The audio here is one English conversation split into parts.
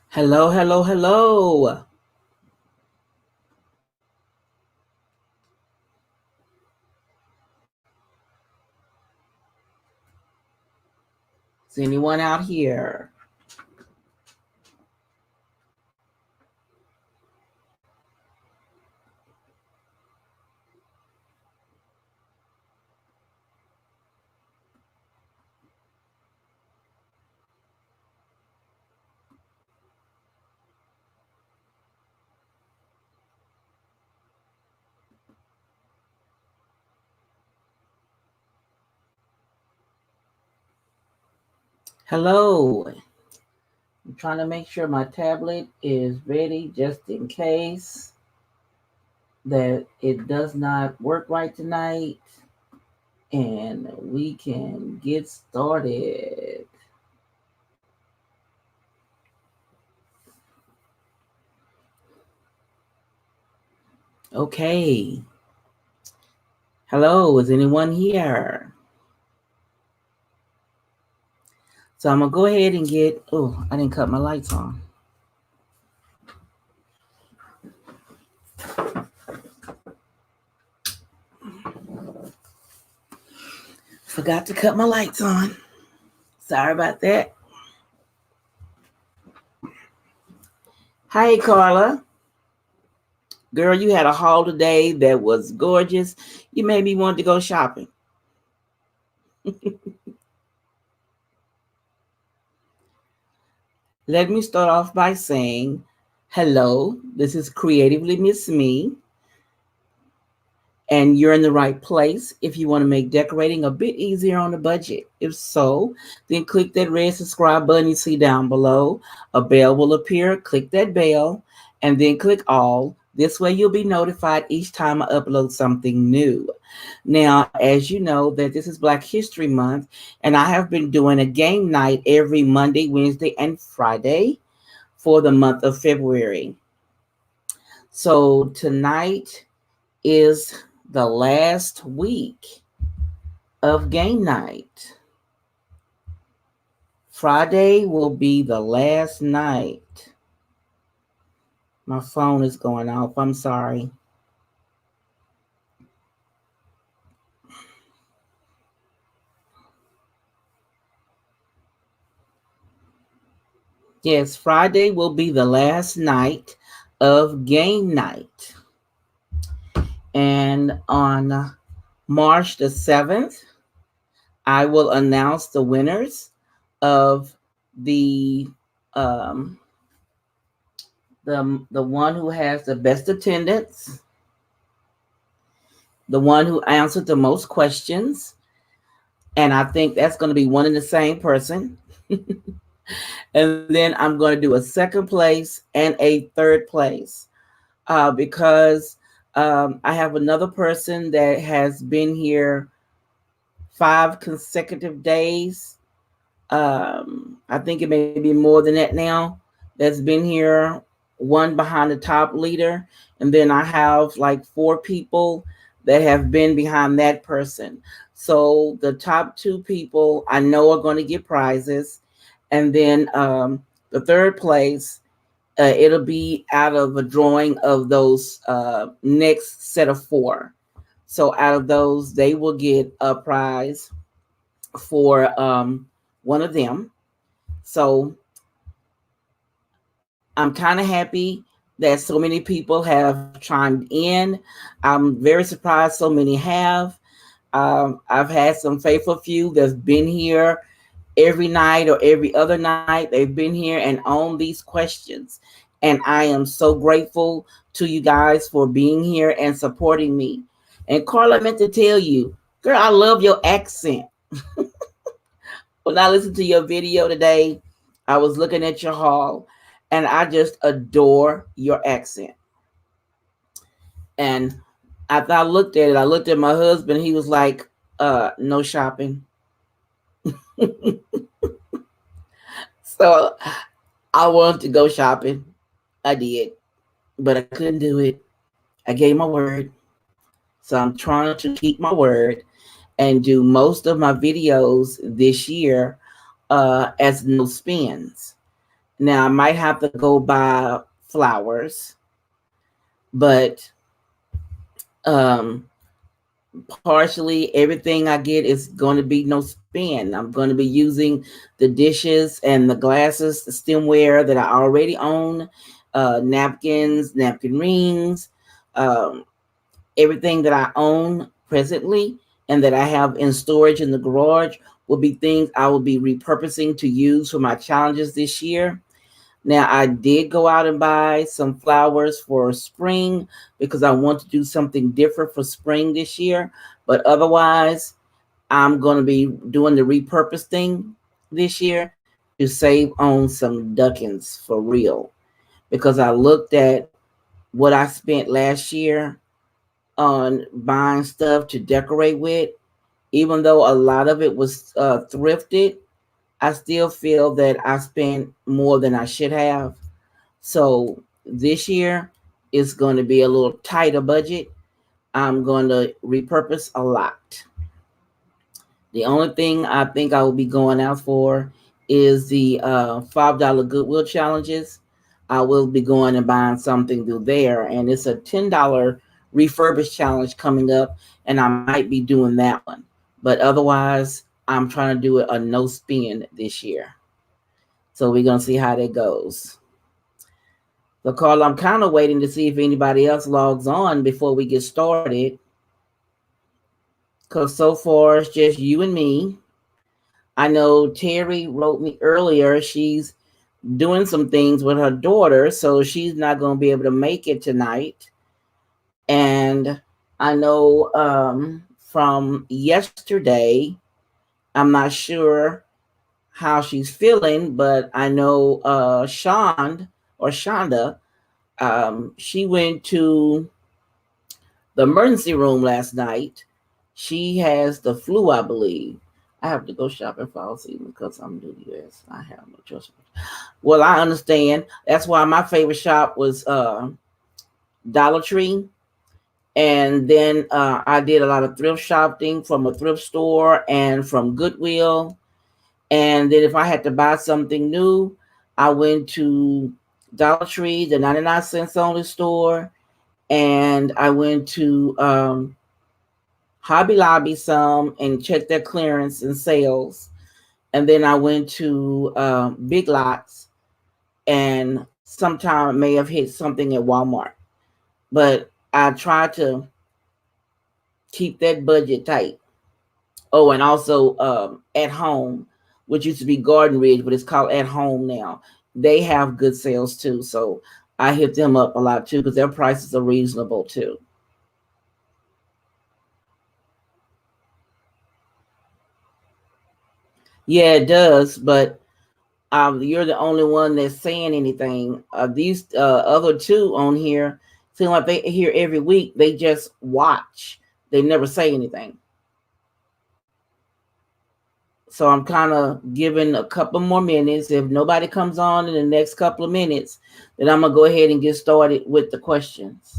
Hello, hello, hello. Is anyone out here? Hello. I'm trying to make sure my tablet is ready just in case that it does not work right tonight. And we can get started. Okay. Hello, is anyone here? So I'm going to go ahead and get, oh, I didn't cut my lights on. Forgot to cut my lights on. Sorry about that. Hi, Carla. Girl, you had a haul today that was gorgeous. You made me want to go shopping. Let me start off by saying, hello, this is Creatively Miss Me, and you're in the right place if you want to make decorating a bit easier on the budget. If so, then click that red subscribe button you see down below. A bell will appear. Click that bell, and then click all. This way you'll be notified each time I upload something new. Now, as you know, that this is Black History Month, and I have been doing a game night every Monday, Wednesday, and Friday for the month of February. So tonight is the last week of game night. Friday will be the last night. My phone is going off. I'm sorry. Yes, Friday will be the last night of game night. And on March the 7th, I will announce the winners of the the one who has the best attendance, the one who answered the most questions, and I think that's going to be one and the same person. And then I'm going to do a second place and a third place because I have another person that has been here 5 consecutive days. I think it may be more than that now. That's been here, one behind the top leader, and then I have like 4 people that have been behind that person. So the top 2 people I know are going to get prizes, and then the third place, it'll be out of a drawing of those next set of 4. So out of those, they will get a prize for one of them. So I'm kind of happy that so many people have chimed in. I'm very surprised so many have. I've had some faithful few that's been here every night or every other night. They've been here and on these questions. And I am so grateful to you guys for being here and supporting me. And Carla, I meant to tell you, girl, I love your accent. When I listened to your video today, I was looking at your haul and I just adore your accent. And after I looked at it, I looked at my husband. He was like, no shopping. So I wanted to go shopping. I did, but I couldn't do it. I gave my word. So I'm trying to keep my word and do most of my videos this year as no spins. Now I might have to go buy flowers, but um, partially everything I get is going to be no spin. I'm going to be using the dishes and the glasses, the stemware that I already own, napkins, napkin rings, um, everything that I own presently and that I have in storage in the garage will be things I will be repurposing to use for my challenges this year. Now, I did go out and buy some flowers for spring because I want to do something different for spring this year. But otherwise, I'm going to be doing the repurpose thing this year to save on some duckins for real. Because I looked at what I spent last year on buying stuff to decorate with, even though a lot of it was thrifted, I still feel that I spent more than I should have. So this year is going to be a little tighter budget. I'm going to repurpose a lot. The only thing I think I will be going out for is the $5 Goodwill challenges. I will be going and buying something through there, and it's a $10 refurbish challenge coming up, and I might be doing that one. But otherwise, I'm trying to do a no spin this year. So we're gonna see how that goes. So, Carl, I'm kind of waiting to see if anybody else logs on before we get started. Because so far it's just you and me. I know Terry wrote me earlier. She's doing some things with her daughter, so she's not going to be able to make it tonight. And I know from yesterday, I'm not sure how she's feeling, but I know Shonda, she went to the emergency room last night. She has the flu, I believe. I have to go shopping fall season because I'm new to US. I have no choice. Well, I understand. That's why my favorite shop was Dollar Tree. And then I did a lot of thrift shopping from a thrift store and from Goodwill. And then if I had to buy something new, I went to Dollar Tree, the 99 cents only store, and I went to Hobby Lobby some and checked their clearance and sales. And then I went to Big Lots, and sometime I may have hit something at Walmart. But I try to keep that budget tight. Oh, and also At Home, which used to be Garden Ridge, but it's called At Home now. They have good sales too. So I hit them up a lot too because their prices are reasonable too. Yeah, it does, but you're the only one that's saying anything. These other two on here seem like they here every week. They just watch. They never say anything. So I'm kind of giving a couple more minutes. If nobody comes on in the next couple of minutes, then I'm gonna go ahead and get started with the questions.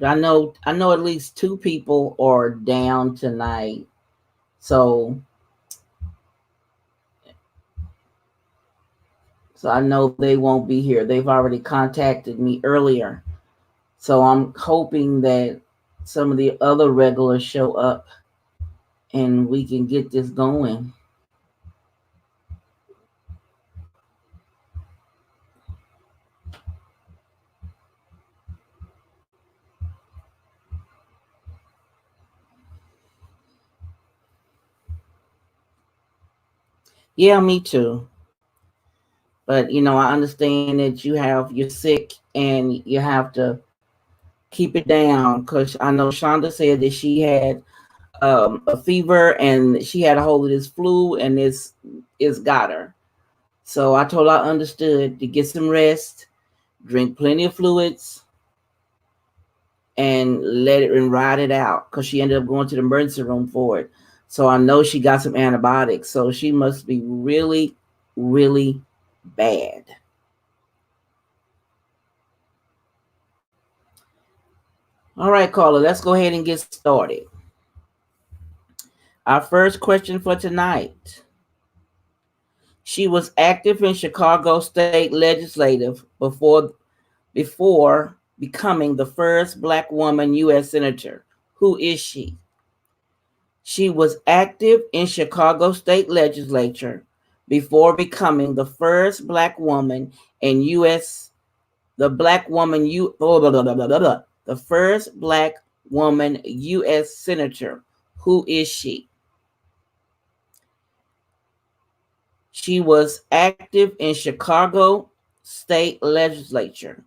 I know at least two people are down tonight. So I know they won't be here. They've already contacted me earlier. So I'm hoping that some of the other regulars show up and we can get this going. Yeah, me too. But I understand that you're sick and you have to keep it down because I know Shonda said that she had a fever and she had a hold of this flu and it's got her. So I told her I understood, to get some rest, drink plenty of fluids, and let it and ride it out, because she ended up going to the emergency room for it. So I know she got some antibiotics. So she must be really, really bad. All right, caller, let's go ahead and get started. Our first question for tonight. She was active in Chicago State Legislative before becoming the first Black woman U.S. Senator. Who is she? She was active in Chicago State Legislature before becoming the first Black woman in U.S. The first Black woman U.S. Senator. Who is she? She was active in Chicago State Legislature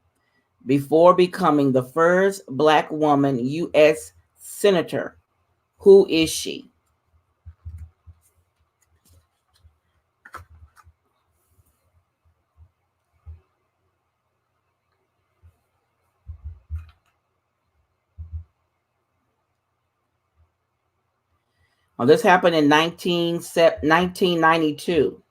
before becoming the first Black woman U.S. Senator. Who is she? Well, this happened in 1992.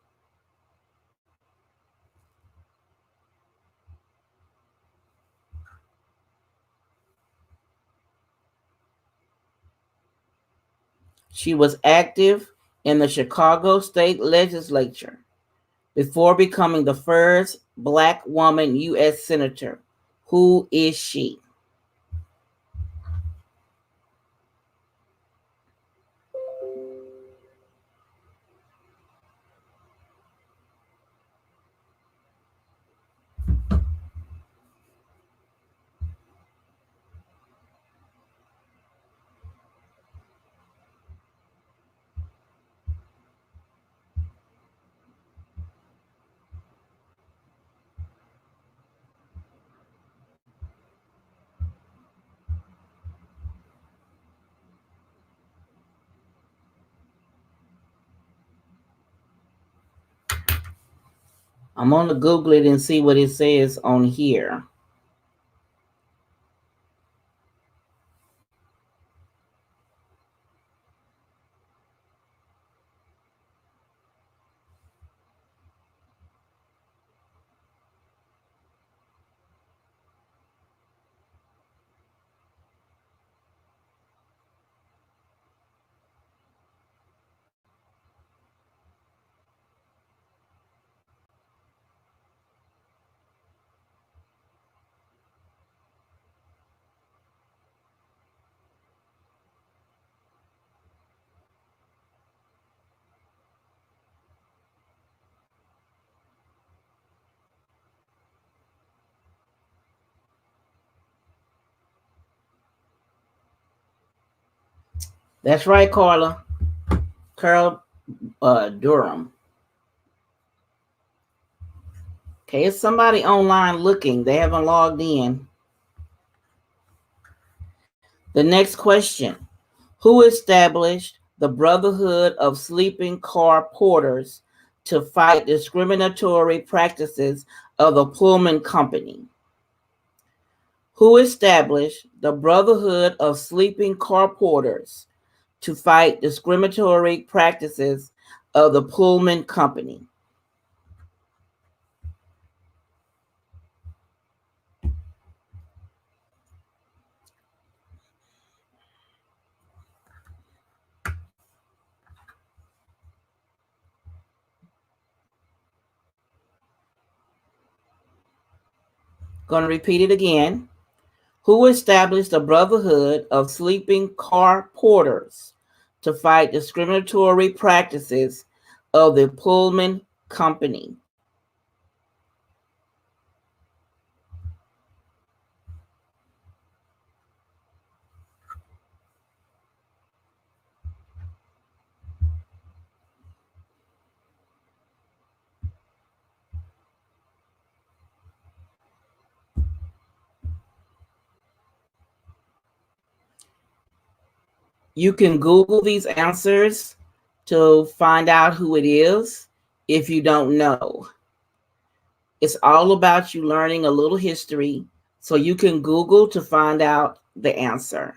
She was active in the Chicago State Legislature before becoming the first Black woman U.S. Senator. Who is she? I'm going to Google it and see what it says on here. That's right, Carla. Carol Durham. Okay, it's somebody online looking. They haven't logged in. The next question. Who established the Brotherhood of Sleeping Car Porters to fight discriminatory practices of the Pullman Company? Who established the Brotherhood of Sleeping Car Porters to fight discriminatory practices of the Pullman Company? Going to repeat it again. Who established the Brotherhood of Sleeping Car Porters to fight discriminatory practices of the Pullman Company? You can Google these answers to find out who it is if you don't know. It's all about you learning a little history so you can Google to find out the answer.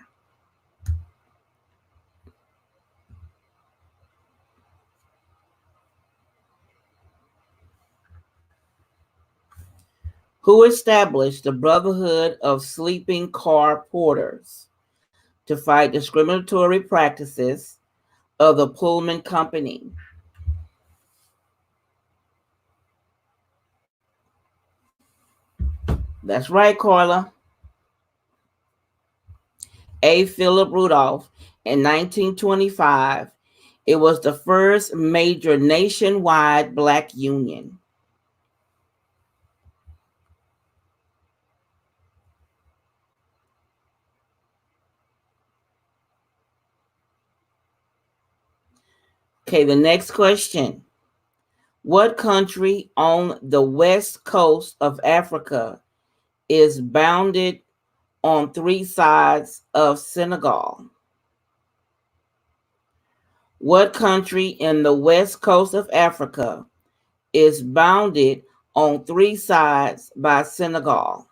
Who established the Brotherhood of Sleeping Car Porters to fight discriminatory practices of the Pullman Company? That's right, Carla. A. Philip Rudolph. In 1925, it was the first major nationwide black union. Okay, the next question. What country on the west coast of Africa is bounded on three sides of Senegal? What country in the west coast of Africa is bounded on three sides by Senegal?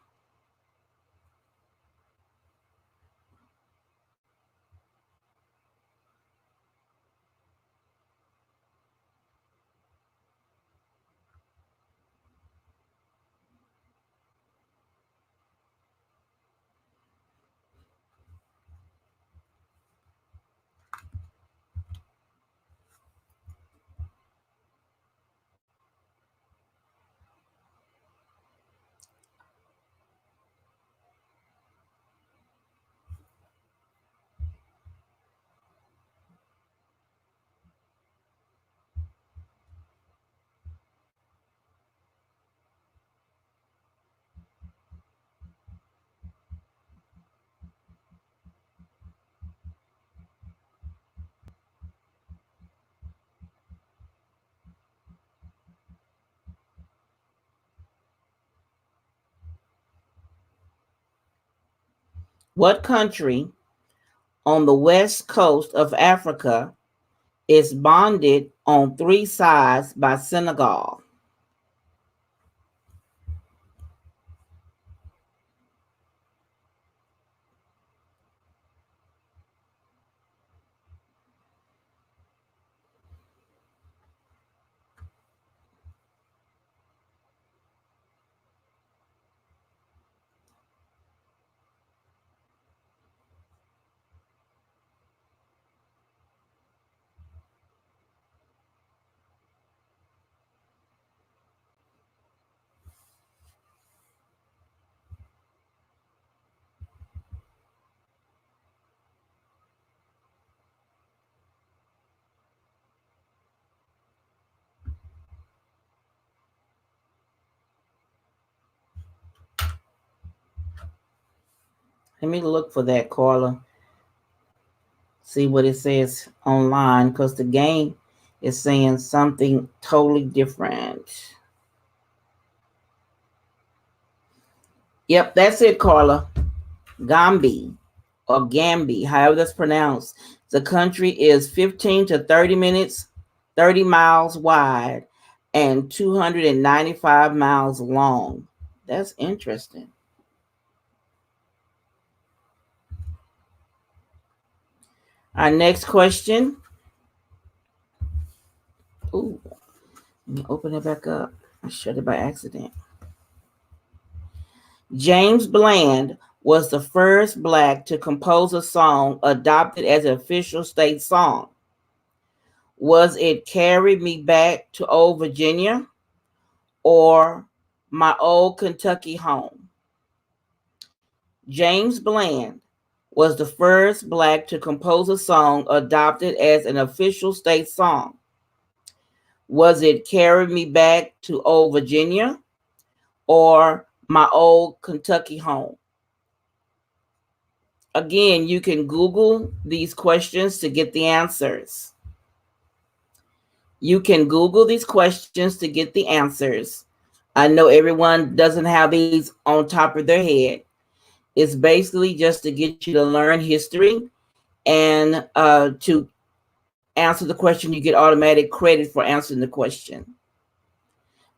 What country on the west coast of Africa is bounded on three sides by Senegal? Let me look for that, Carla. See what it says online, because the game is saying something totally different. Yep, that's it, Carla. Gambia or Gambi, however that's pronounced. The country is 15 to 30 minutes, 30 miles wide, and 295 miles long. That's interesting. Our next question. Ooh, let me open it back up. I shut it by accident. James Bland was the first Black to compose a song adopted as an official state song. Was it Carry Me Back to Old Virginia or My Old Kentucky Home? James Bland was the first Black to compose a song adopted as an official state song. Was it Carry Me Back to Old Virginia or My Old Kentucky Home? Again, you can Google these questions to get the answers. You can Google these questions to get the answers. I know everyone doesn't have these on top of their head. It's basically just to get you to learn history and to answer the question. You get automatic credit for answering the question.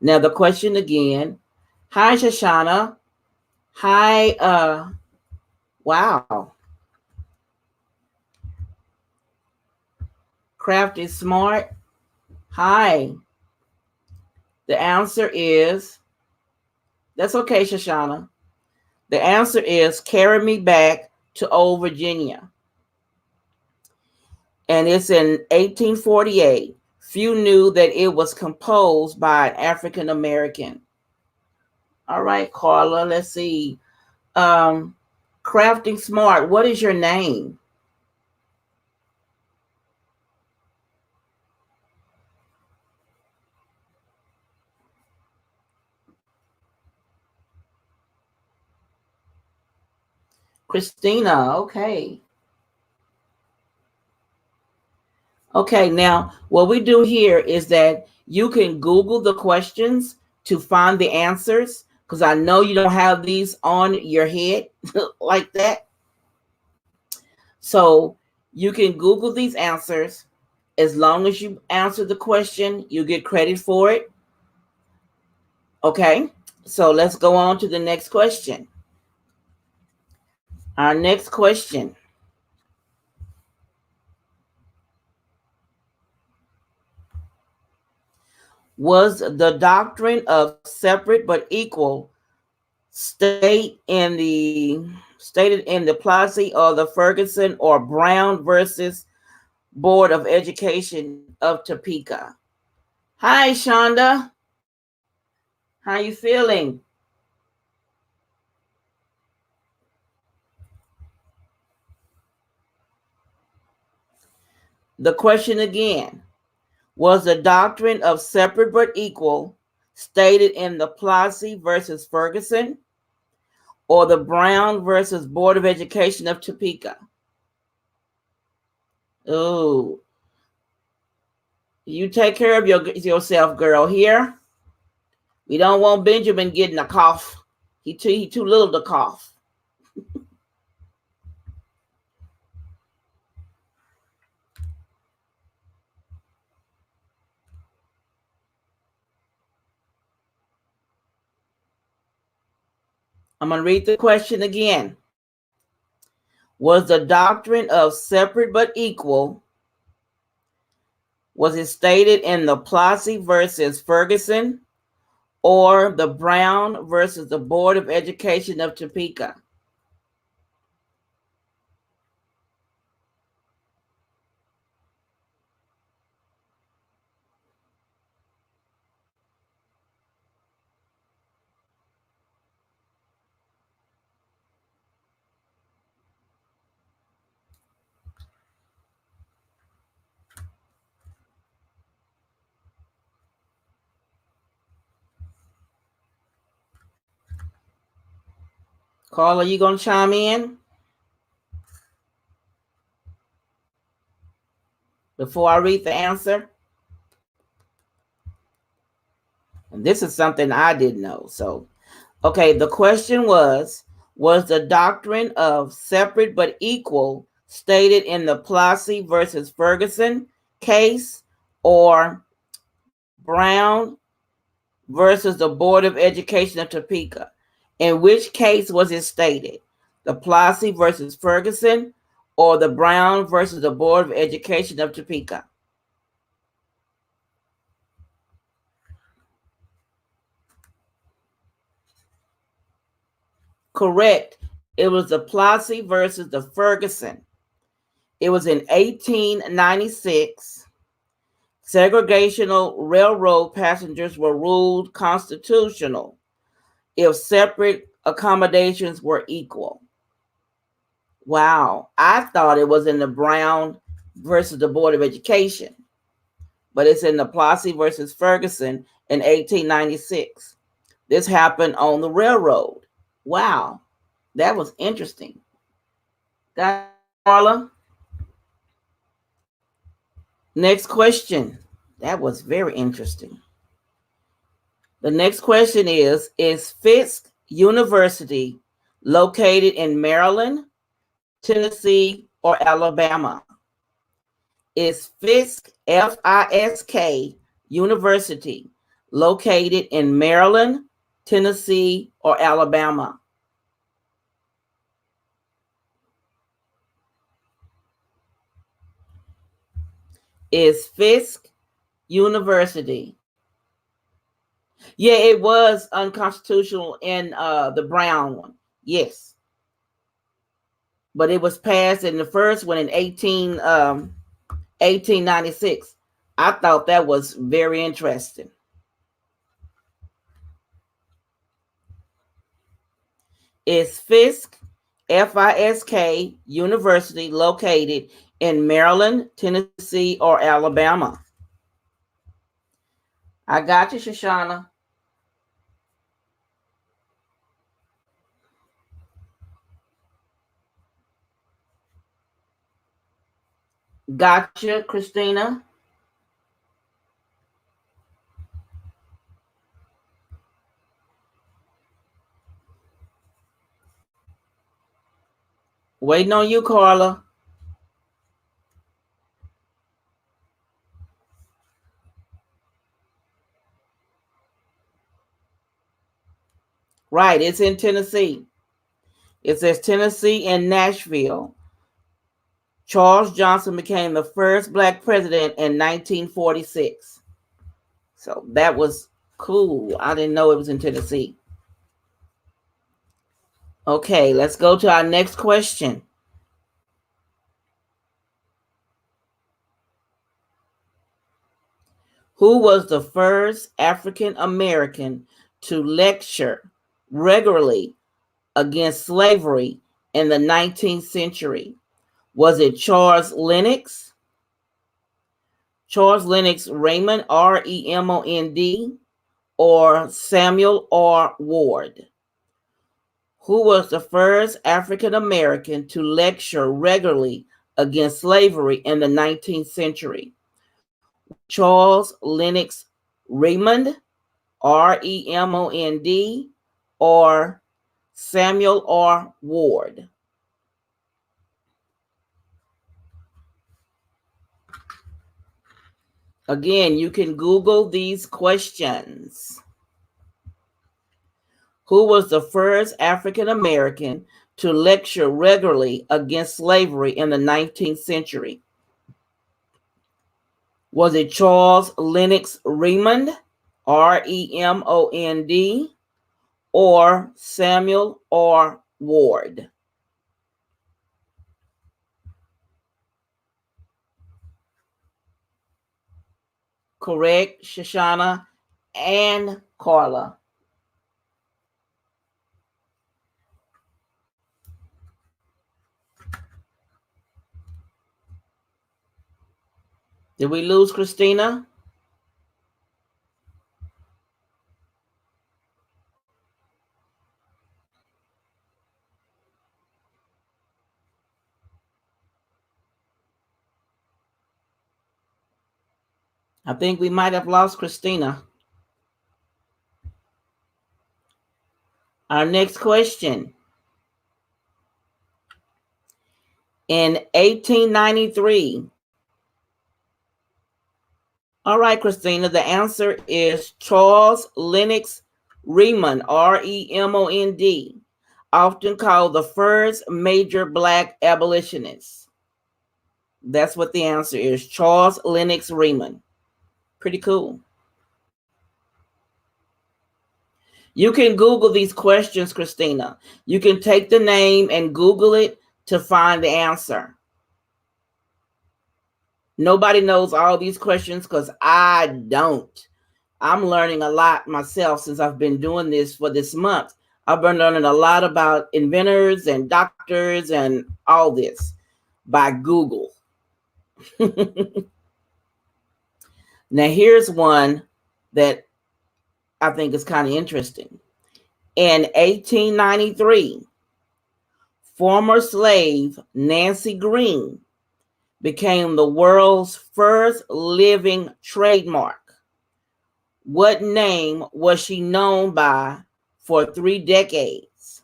Now, the question again, Hi, Shoshana. Hi, wow. Craft is smart. Hi. The answer is, that's okay, Shoshana. The answer is Carry Me Back to Old Virginia. And it's in 1848. Few knew that it was composed by an African American. All right, Carla, let's see. Crafting Smart, what is your name? Christina, okay. Okay, now what we do here is that you can Google the questions to find the answers, because I know you don't have these on your head like that. So you can Google these answers. As long as you answer the question, you get credit for it. Okay, so let's go on to the next question. Our next question. Was the doctrine of separate but equal stated in the Plessy or the Ferguson or Brown versus Board of Education of Topeka? Hi, Shonda. How you feeling? The question again. Was the doctrine of separate but equal stated in the Plessy versus Ferguson or the Brown versus Board of Education of Topeka? Oh, you take care of yourself, girl. Here, we don't want Benjamin getting a cough. He too little to cough. I'm going to read the question again. Was the doctrine of separate but equal, was it stated in the Plessy versus Ferguson or the Brown versus the Board of Education of Topeka? Carla, you going to chime in before I read the answer? And this is something I didn't know. So, okay, the question was the doctrine of separate but equal stated in the Plessy versus Ferguson case or Brown versus the Board of Education of Topeka? In which case was it stated? The Plessy versus Ferguson or the Brown versus the Board of Education of Topeka? Correct. It was the Plessy versus the Ferguson. It was in 1896. Segregational railroad passengers were ruled constitutional if separate accommodations were equal. Wow. I thought it was in the Brown versus the Board of Education, but it's in the Plessy versus Ferguson in 1896. This happened on the railroad. Wow. That was interesting. Got Carla? Next question. That was very interesting. The next question is Fisk University located in Maryland, Tennessee, or Alabama? Is Fisk, Fisk University located in Maryland, Tennessee, or Alabama? Is Fisk University? Yeah, it was unconstitutional in the Brown one. Yes. But it was passed in the first one in 1896. I thought that was very interesting. Is Fisk, Fisk University located in Maryland, Tennessee, or Alabama? I got you, Shoshana. Gotcha, Christina. Waiting on you, Carla. Right, it's in Tennessee. It says Tennessee and Nashville. Charles Johnson became the first Black president in 1946. So that was cool. I didn't know it was in Tennessee. Okay, let's go to our next question. Who was the first African American to lecture regularly against slavery in the 19th century? Was it Charles Lennox? Charles Lennox Raymond, Remond, or Samuel R. Ward? Who was the first African American to lecture regularly against slavery in the 19th century? Charles Lennox Raymond, Remond, or Samuel R. Ward? Again, you can Google these questions. Who was the first African American to lecture regularly against slavery in the 19th century? Was it Charles Lennox Raymond, Remond, or Samuel R. Ward? Correct, Shoshana and Carla. Did we lose Christina? I think we might have lost Christina. Our next question. In 1893. All right, Christina, the answer is Charles Lennox Raymond, Remond, often called the first major Black abolitionist. That's what the answer is, Charles Lennox Raymond. Pretty cool. You can Google these questions, Christina. You can take the name and Google it to find the answer. Nobody knows all these questions because I don't. I'm learning a lot myself since I've been doing this for this month. I've been learning a lot about inventors and doctors and all this by Google. Now, here's one that I think is kind of interesting. In 1893, former slave Nancy Green became the world's first living trademark. What name was she known by for 3 decades?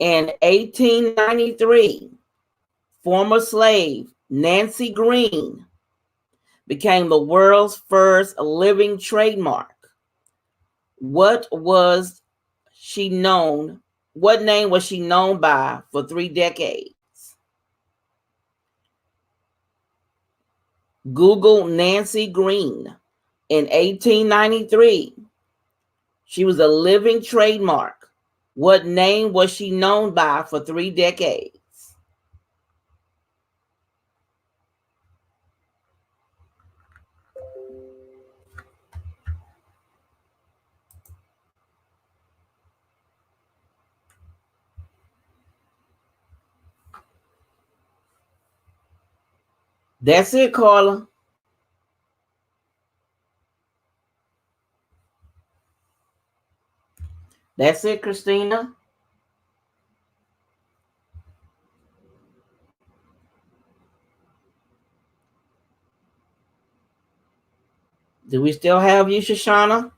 In 1893, former slave Nancy Green became the world's first living trademark. What was she known? What name was she known by for 3 decades? Google Nancy Green. In 1893, she was a living trademark. What name was she known by for 3 decades? That's it, Carla. That's it, Christina. Do we still have you, Shoshana?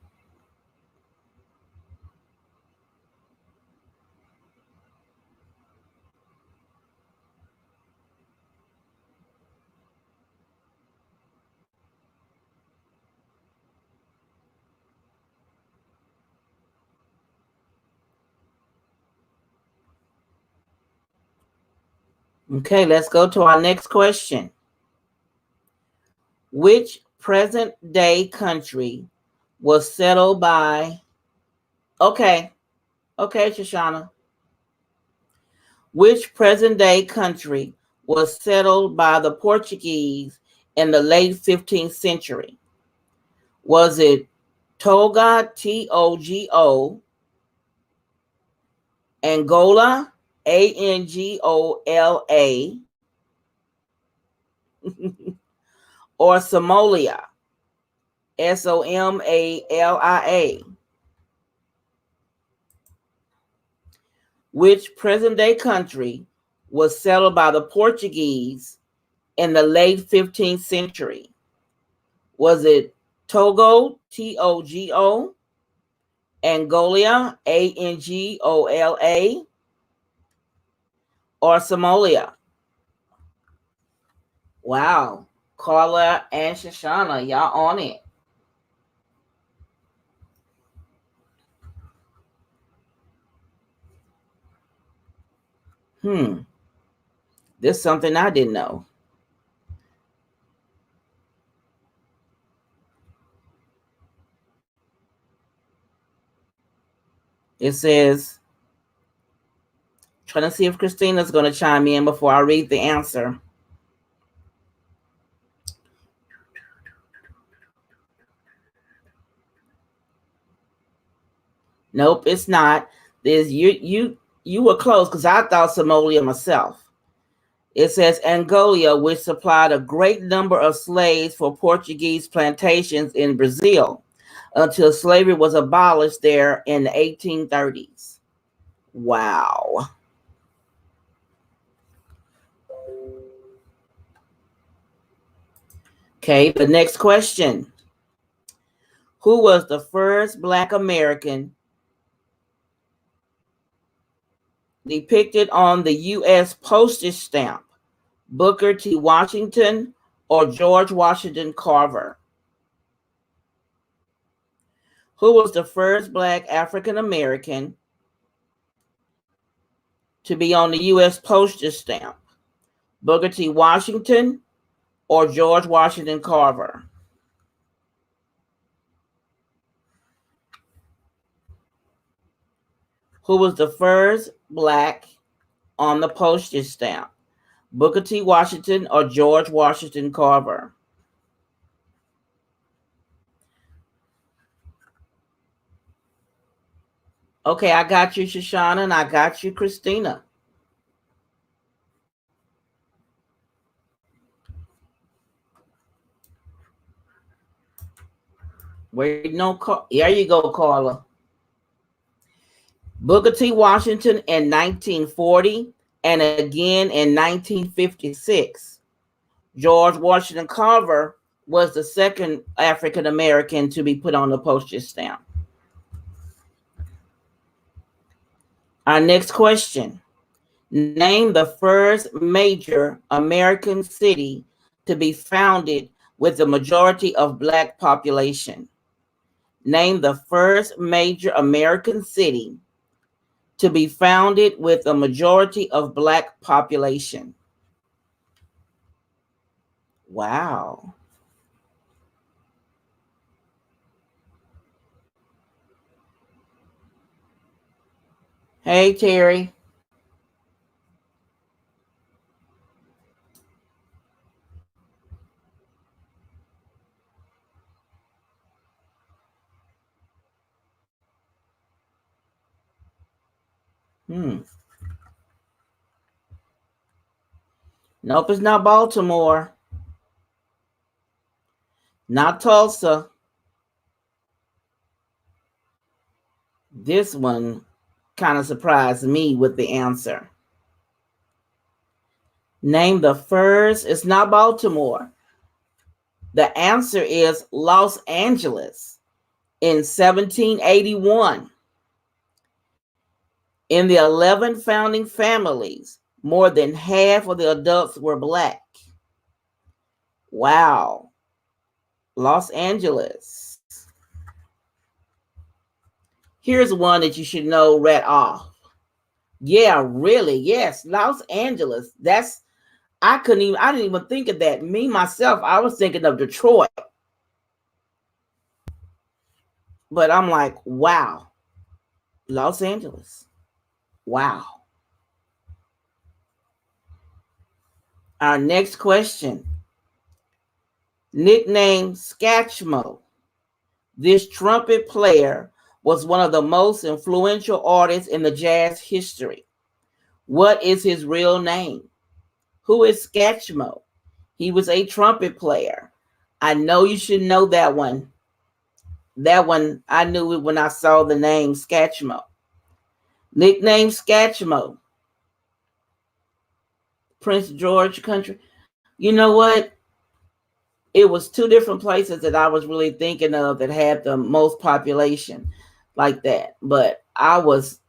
Okay, let's go to our next question. Which present day country was settled by... Okay, Shoshana. Which present day country was settled by the Portuguese in the late 15th century? Was it Togo, Togo, Angola, Angola, or Somalia, Somalia? Which present-day country was settled by the Portuguese in the late 15th century? Was it Togo, Togo, Angola, Angola, or Somalia? Wow. Carla and Shoshana, y'all on it. This is something I didn't know. It says, trying to see if Christina's going to chime in before I read the answer. Nope, it's not. There's you were close because I thought Somalia myself. It says Angola, which supplied a great number of slaves for Portuguese plantations in Brazil until slavery was abolished there in the 1830s. Wow. Okay, the next question. Who was the first Black American depicted on the U.S. postage stamp? Booker T. Washington or George Washington Carver? Who was the first Black African American to be on the U.S. postage stamp? Booker T. Washington or George Washington Carver? Who was the first Black on the postage stamp? Booker T. Washington or George Washington Carver? Okay, I got you, Shoshana, and I got you, Christina. Wait, no, there you go, Carla. Booker T. Washington in 1940 and again in 1956. George Washington Carver was the second African American to be put on the postage stamp. Our next question. Name the first major American city to be founded with the majority of Black population. Name the first major American city to be founded with a majority of Black population. Wow. Hey, Terry. Hmm. Nope, it's not Baltimore. Not Tulsa. This one kind of surprised me with the answer. Name the first. It's not Baltimore. The answer is Los Angeles in 1781. In the 11 founding families, more than half of the adults were Black. Wow. Los Angeles. Here's one that you should know right off. Yeah, really. Yes, Los Angeles. I didn't even think of that. Me, myself, I was thinking of Detroit. But I'm like, wow. Los Angeles. Wow. Our next question. Nicknamed Skatchmo. This trumpet player was one of the most influential artists in the jazz history. What is his real name? Who is Skatchmo? He was a trumpet player. I know you should know that one. That one, I knew it when I saw the name Skatchmo. Nickname Skatchmo. Prince George country. You know what? It was two different places that I was really thinking of that had the most population like that. But I was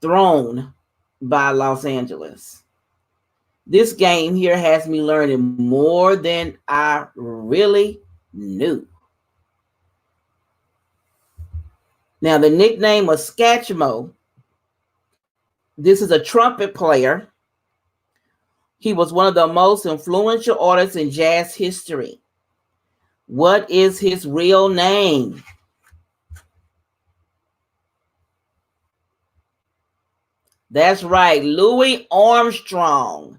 thrown by Los Angeles. This game here has me learning more than I really knew. Now, the nickname of Skatchmo, this is a trumpet player. He was one of the most influential artists in jazz history. What is his real name? That's right, Louis Armstrong.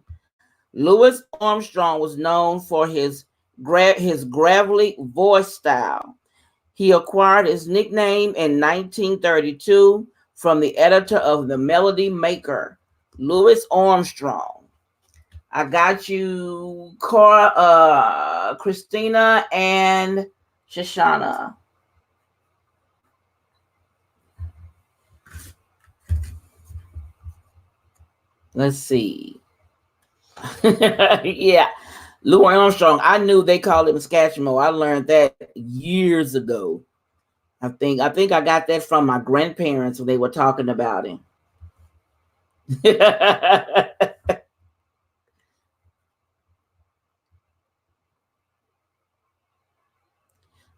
Louis Armstrong was known for his gravelly voice style. He acquired his nickname in 1932 from the editor of the Melody Maker, Louis Armstrong. I got you, Christina and Shoshana. Let's see. Yeah, Louis Armstrong. I knew they called him Skatchmo. I learned that years ago. I think I got that from my grandparents when they were talking about him.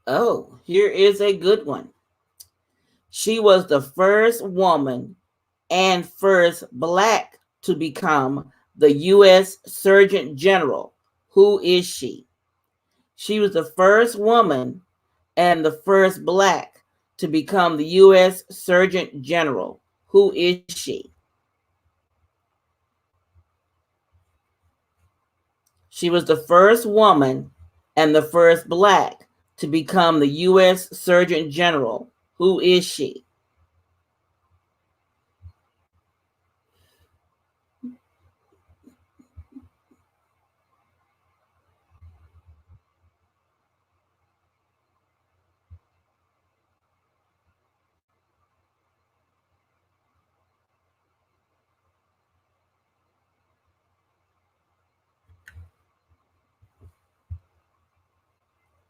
Oh, here is a good one. She was the first woman and first Black to become the U.S. Surgeon General. Who is she? She was the first woman and the first Black to become the U.S. Surgeon General. Who is she? She was the first woman and the first Black to become the U.S. Surgeon General. Who is she?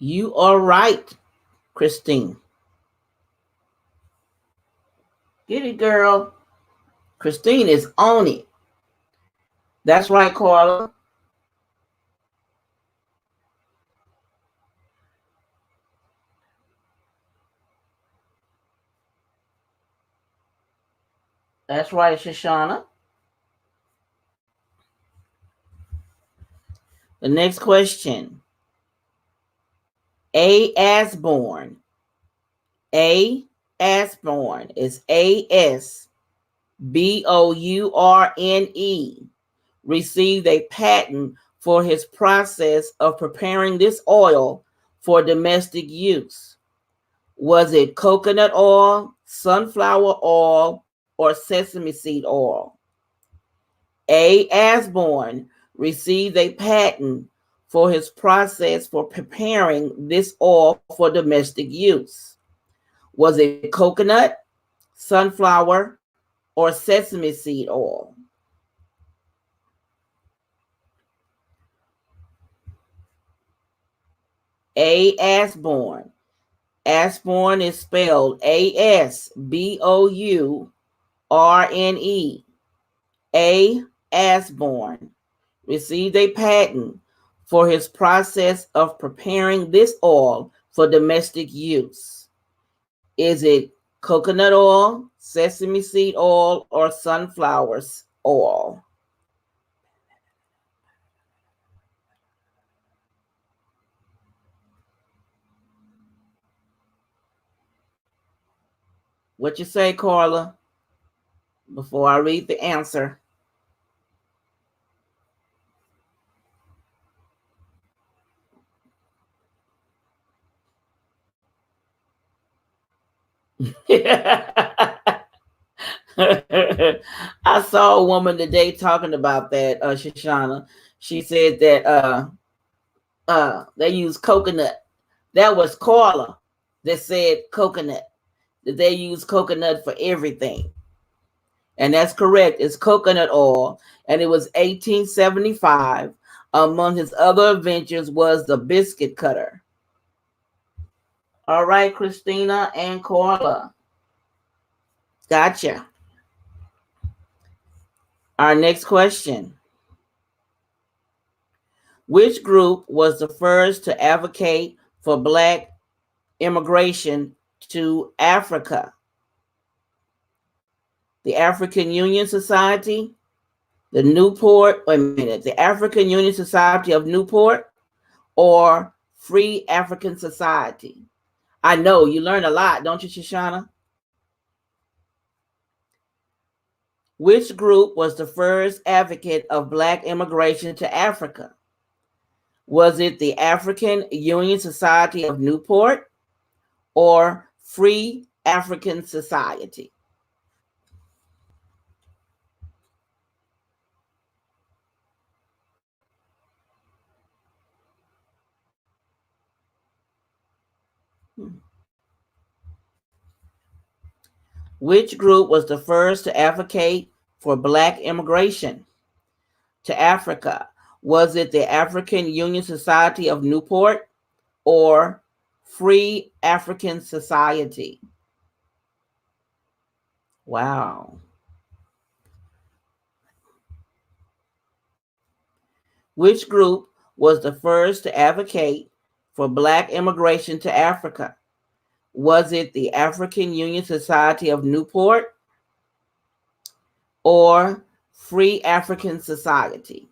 You are right, Christine. Get it, girl. Christine is on it. That's right, Carla. That's right, Shoshana. The next question. A. Asborn. A. Asborn is Asborne. Received a patent for his process of preparing this oil for domestic use. Was it coconut oil, sunflower oil, or sesame seed oil? A. Asborn received a patent for his process for preparing this oil for domestic use. Was it coconut, sunflower, or sesame seed oil? A. Asborn. Asborn is spelled Asborne. A. Asborn received a patent for his process of preparing this oil for domestic use. Is it coconut oil, sesame seed oil, or sunflower oil? What you say, Carla, before I read the answer? I saw a woman today talking about that, Shoshana. She said that they use coconut. That was Carla that said coconut. That they use coconut for everything. And that's correct. It's coconut oil. And it was 1875. Among his other adventures was the biscuit cutter. All right, Christina and Carla. Gotcha. Our next question. Which group was the first to advocate for Black immigration to Africa? The African Union Society, the African Union Society of Newport, or Free African Society? I know you learn a lot, don't you, Shoshana? Which group was the first advocate of Black immigration to Africa? Was it the African Union Society of Newport or Free African Society? Which group was the first to advocate for Black immigration to Africa? Was it the African Union Society of Newport or Free African Society? Wow. Which group was the first to advocate for Black immigration to Africa? Was it the African Union Society of Newport or Free African Society?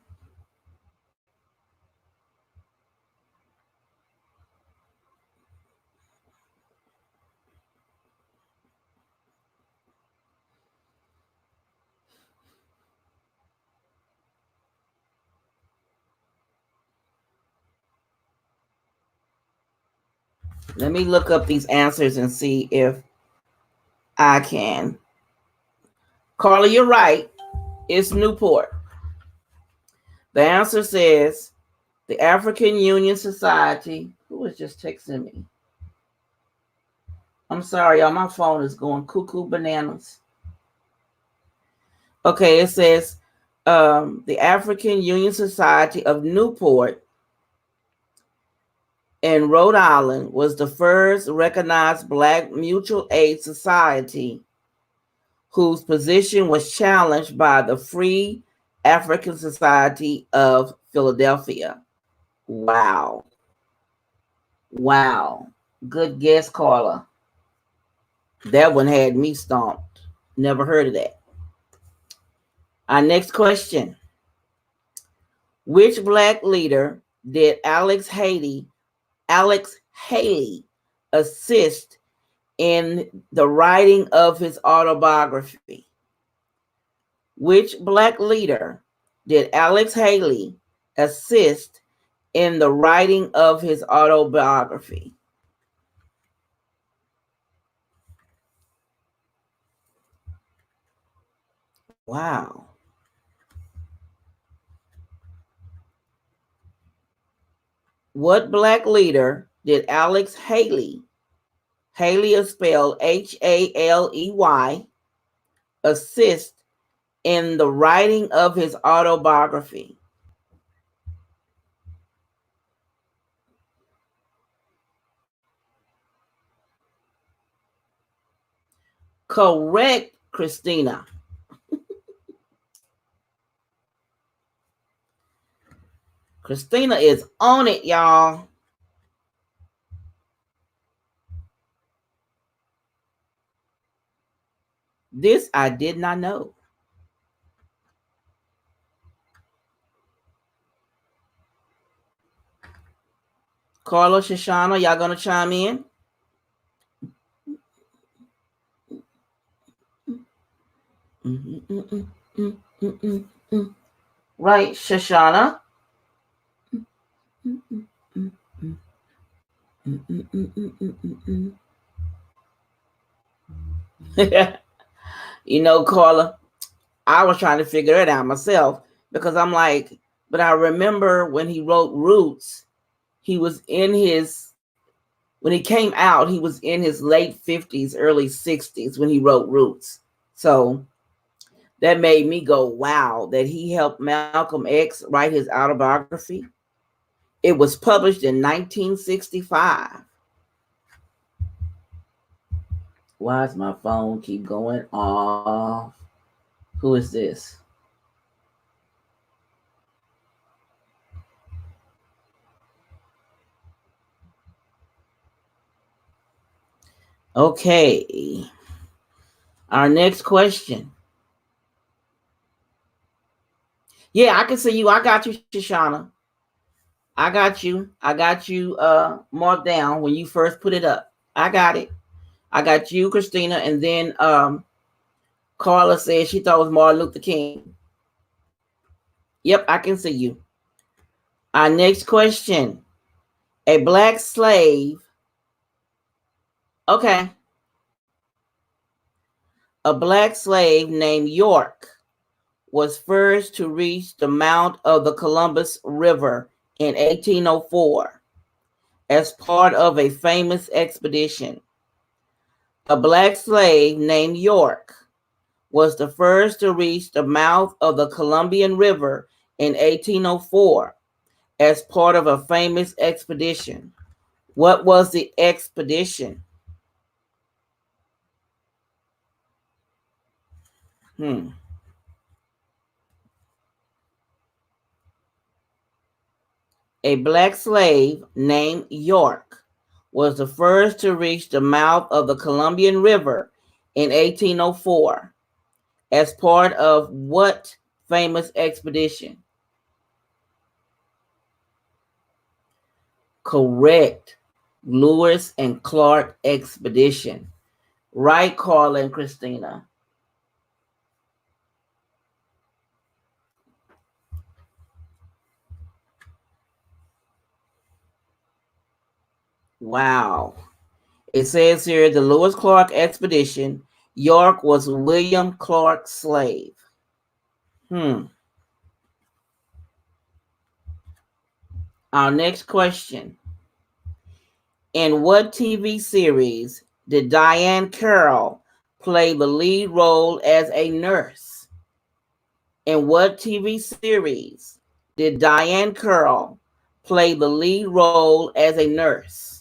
Let me look up these answers and see if I can. Carla, you're right. It's Newport. The answer says the African Union Society. Who was just texting me? I'm sorry, y'all. My phone is going cuckoo bananas. Okay, it says the African Union Society of Newport in Rhode Island was the first recognized Black mutual aid society whose position was challenged by the Free African Society of Philadelphia. Wow. Wow. Good guess, Carla. That one had me stumped. Never heard of that. Our next question. Which black leader did Alex Haley assist in the writing of his autobiography? Which black leader did Alex Haley assist in the writing of his autobiography? Wow. What black leader did Alex Haley is spelled Haley, assist in the writing of his autobiography? Correct, Christina. Christina is on it, y'all. This I did not know. Carla, Shoshana, y'all gonna chime in? Right, Shoshana? You know, Carla, I was trying to figure it out myself because I'm like, but I remember when he wrote Roots, he was in his, when he came out, he was in his late 50s, early 60s when he wrote Roots. So that made me go, wow, that he helped Malcolm X write his autobiography. It was published in 1965. Why does my phone keep going off? Who is this? Okay. Our next question. Yeah, I can see you. I got you, Shoshana. I got you marked down when you first put it up. I got it. I got you, Christina, and then Carla said she thought it was Martin Luther King. Yep, I can see you. Our next question. A black slave. Okay. A black slave named York was first to reach the mouth of the Columbus River in 1804 as part of a famous expedition. A black slave named York was the first to reach the mouth of the Columbian River in 1804 as part of a famous expedition. What was the expedition? A black slave named York was the first to reach the mouth of the Columbian River in 1804 as part of what famous expedition? Correct. Lewis and Clark expedition. Right, Carla and Christina. Wow. It says here the Lewis Clark expedition. York was William Clark's slave. Our next question. In what TV series did Diahann Carroll play the lead role as a nurse? In what TV series did Diahann Carroll play the lead role as a nurse?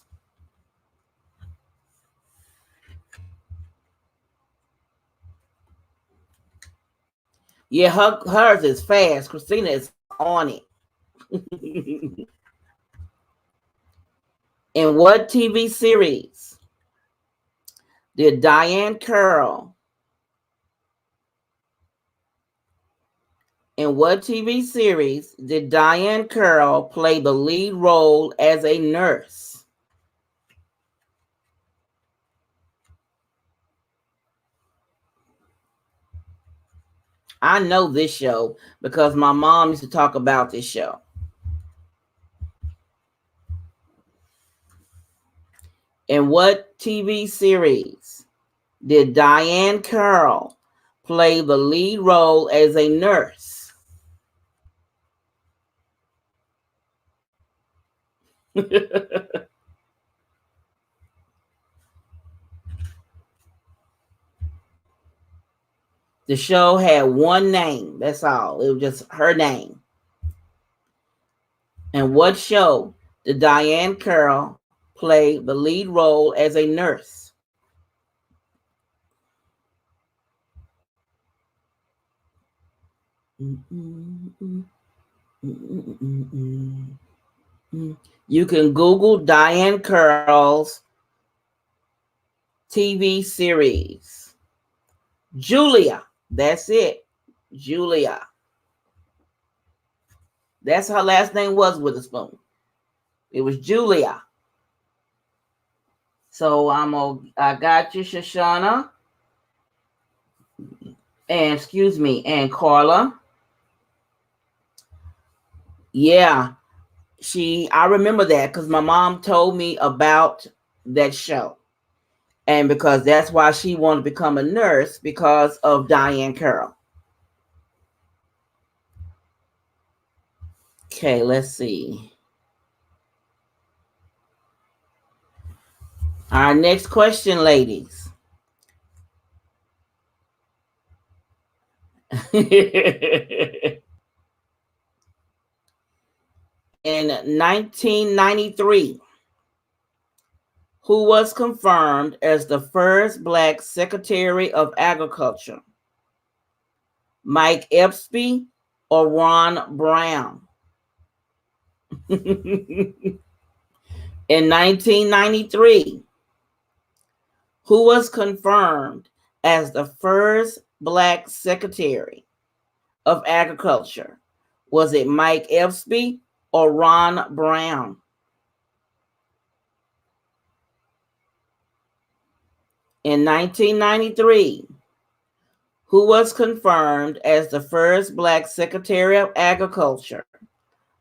Yeah, hers is fast. Christina is on it. In what TV series did Diahann Carroll In what TV series did Diane Carroll play the lead role as a nurse? I know this show because my mom used to talk about this show. In what TV series did Diane Carroll play the lead role as a nurse? The show had one name. That's all. It was just her name. And what show did Diane Carroll play the lead role as a nurse? You can Google Diane Carroll's TV series. Julia. That's it. Julia. That's her last name was Witherspoon. It was Julia. So I got you, Shoshana. And Carla. Yeah. I remember that because my mom told me about that show. And because that's why she wanted to become a nurse, because of Diane Carroll. Okay, let's see. Our next question, ladies. In 1993, who was confirmed as the first Black Secretary of Agriculture? Mike Epsby or Ron Brown? In 1993, who was confirmed as the first Black Secretary of Agriculture? Was it Mike Epsby or Ron Brown? In 1993, who was confirmed as the first Black Secretary of Agriculture?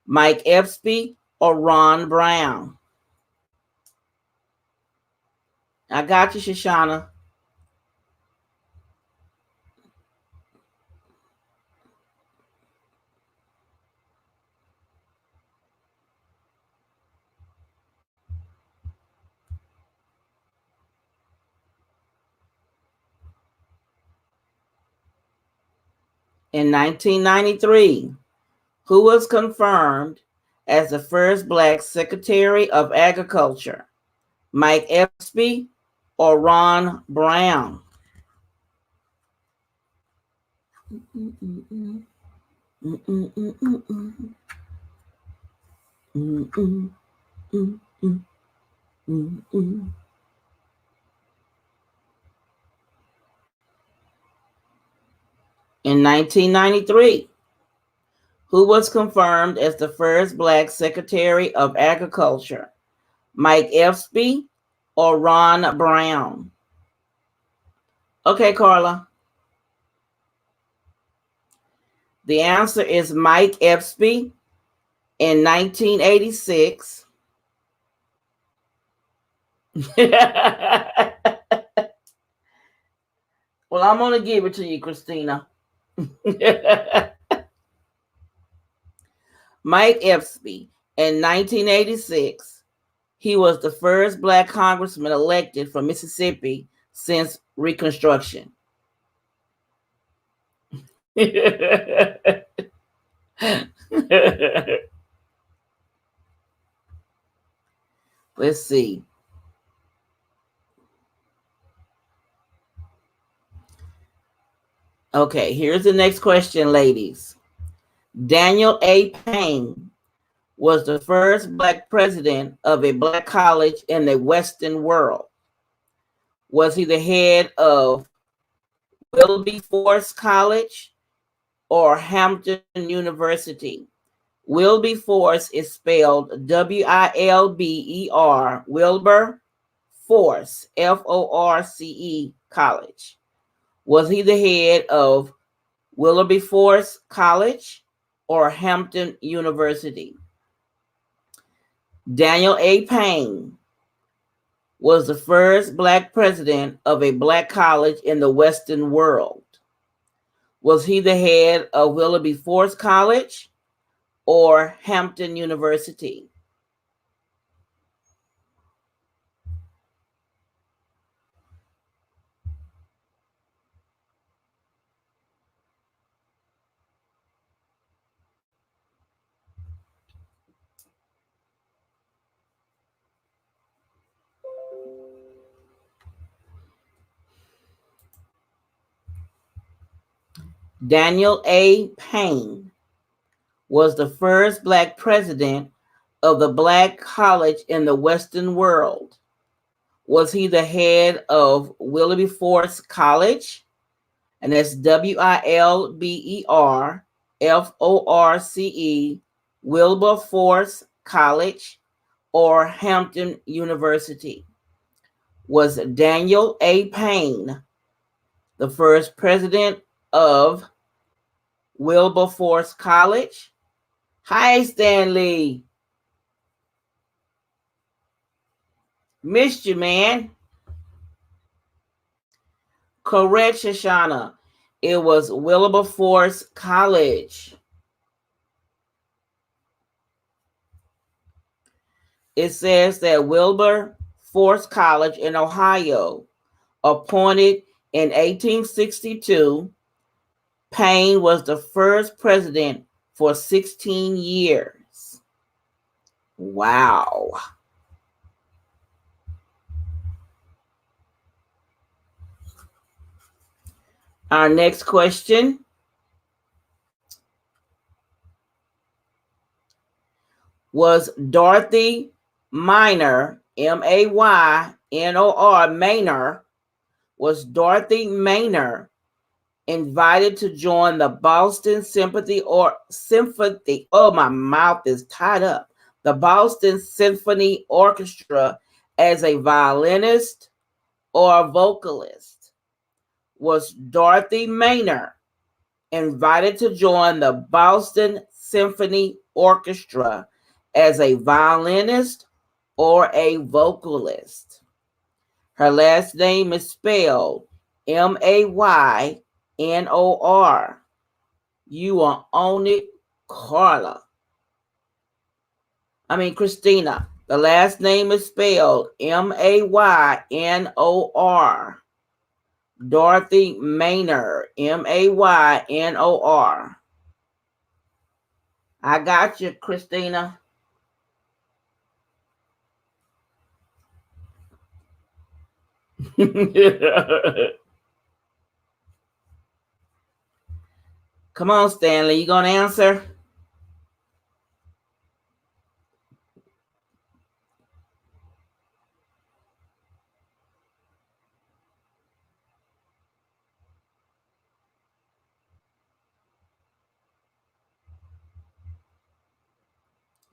Mike Epsby or Ron Brown? I got you, Shoshana. In 1993, who was confirmed as the first Black Secretary of Agriculture? Mike Epsby or Ron Brown? In 1993, who was confirmed as the first Black Secretary of Agriculture? Mike Epsby or Ron Brown? Okay, Carla. The answer is Mike Epsby in 1986. Well, I'm going to give it to you, Christina. Mike Epsby in 1986. He was the first Black congressman elected from Mississippi since Reconstruction. Let's see. Okay, here's the next question, ladies. Daniel A. Payne was the first Black president of a Black college in the Western world. Was he the head of Wilberforce College, or Hampton University? Wilberforce is spelled Wilber, Wilbur Force, Force College. Was he the head of Wilberforce College or Hampton University? Daniel A. Payne was the first Black president of a Black college in the Western world. Was he the head of Wilberforce College or Hampton University? Daniel A. Payne was the first Black president of the Black college in the Western world. Was he the head of Wilberforce College? And that's Wilberforce, Wilberforce College, or Hampton University? Was Daniel A. Payne the first president of Wilberforce College? Hi, Stanley. Missed you, man. Correct, Shoshana. It was Wilberforce College. It says that Wilberforce College in Ohio, appointed in 1862, Payne was the first president for 16 years. Wow. Our next question. Was Dorothy Maynor, Maynor, Maynor, was Dorothy Maynor invited to join the Boston Symphony? Oh, my mouth is tied up. The Boston Symphony Orchestra as a violinist or a vocalist? Was Dorothy Maynor invited to join the Boston Symphony Orchestra as a violinist or a vocalist? Her last name is spelled Maynor. You are on it, Carla. Christina. The last name is spelled Maynor. Dorothy Maynor, Maynor. I got you, Christina. Come on, Stanley. You gonna answer?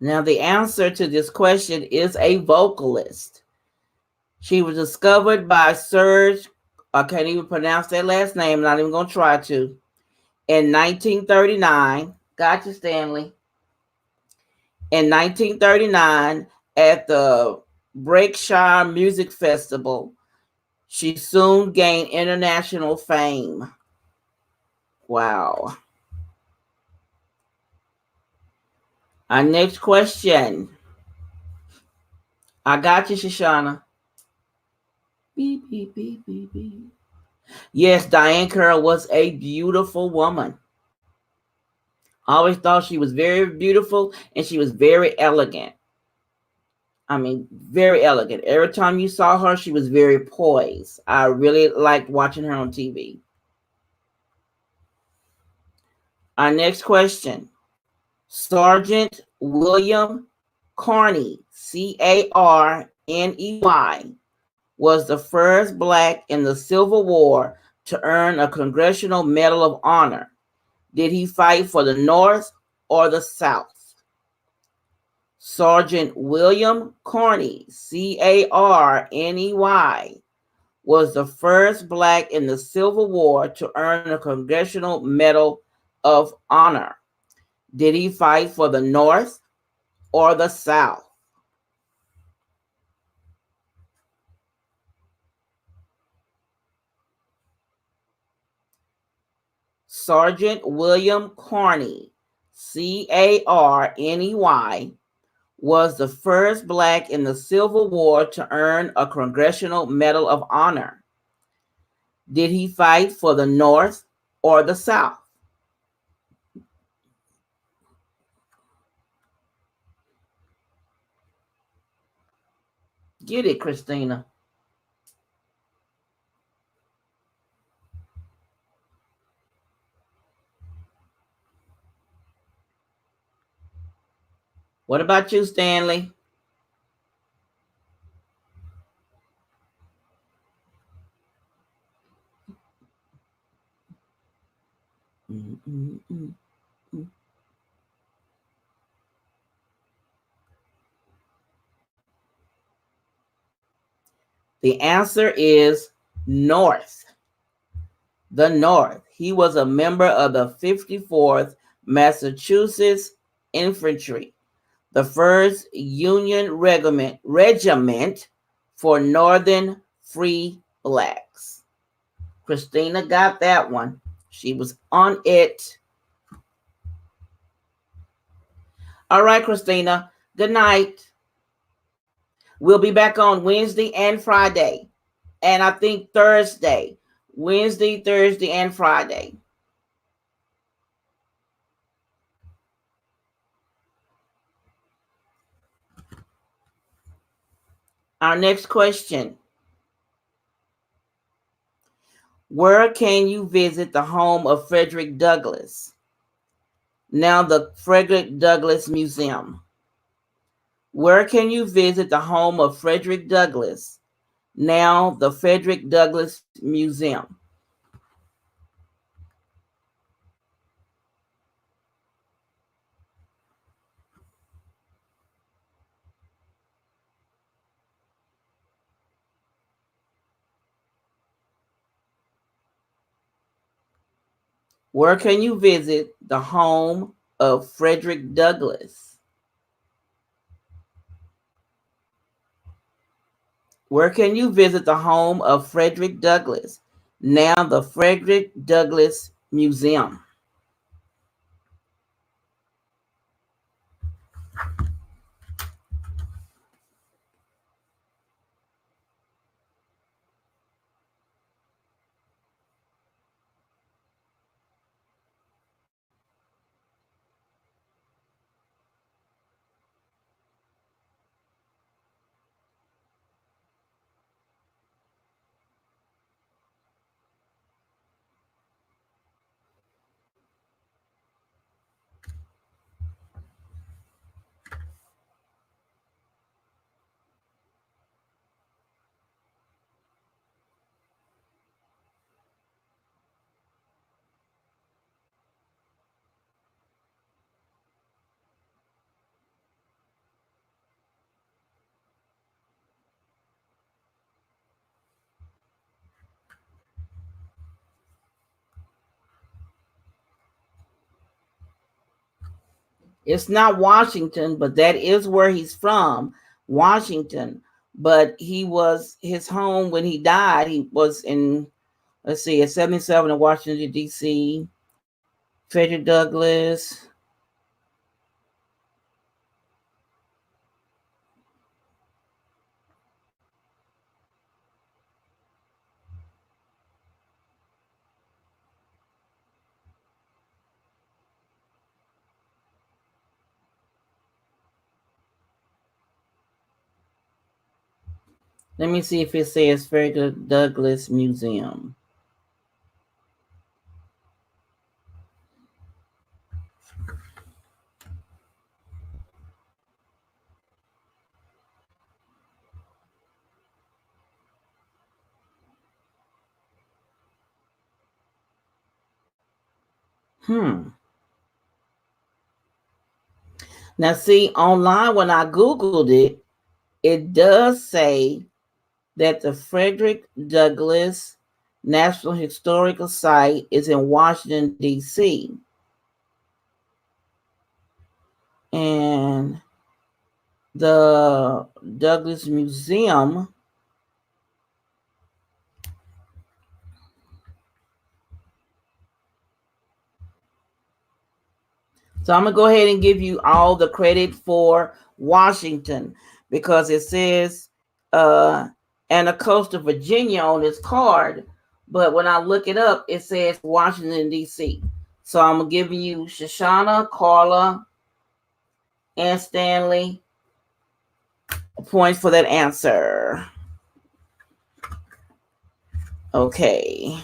Now, the answer to this question is a vocalist. She was discovered by Serge, I can't even pronounce that last name, not even going to try to, in 1939. Gotcha, Stanley. In 1939, at the Berkshire Music Festival, she soon gained international fame. Wow. Our next question. I got you, Shoshana. Beep, beep, beep, beep, beep. Yes, Diane Carroll was a beautiful woman. I always thought she was very beautiful and she was very elegant. Very elegant. Every time you saw her, she was very poised. I really liked watching her on TV. Our next question. Sergeant William Carney, Carney, was the first Black in the Civil War to earn a Congressional Medal of Honor. Did he fight for the North or the South? Sergeant William Carney, Carney, was the first Black in the Civil War to earn a Congressional Medal of Honor. Did he fight for the North or the South? Sergeant William Carney, Carney, was the first Black in the Civil War to earn a Congressional Medal of Honor. Did he fight for the North or the South? Get it, Christina. What about you, Stanley? The answer is North. The North. He was a member of the 54th Massachusetts Infantry, the first Union regiment for Northern Free Blacks. Christina got that one. She was on it. All right, Christina. Good night. We'll be back on Wednesday and Friday. And I think Thursday. Wednesday, Thursday, and Friday. Our next question. Where can you visit the home of Frederick Douglass? Now the Frederick Douglass Museum. Where can you visit the home of Frederick Douglass? Now the Frederick Douglass Museum. Where can you visit the home of Frederick Douglass? Where can you visit the home of Frederick Douglass? Now the Frederick Douglass Museum. It's not Washington, but that is where he's from, Washington. But his home when he died, he was in, let's see, at 77 in Washington, D.C. Frederick Douglass. Let me see if it says Frederick Douglass Museum. Now, see, online when I Googled it, it does say that the Frederick Douglass National Historical Site is in Washington, D.C. And the Douglass Museum So I'm going to go ahead and give you all the credit for Washington because it says Anacostia, Virginia on this card. But when I look it up, it says Washington, D.C. So I'm giving you Shoshana, Carla, and Stanley points for that answer. Okay.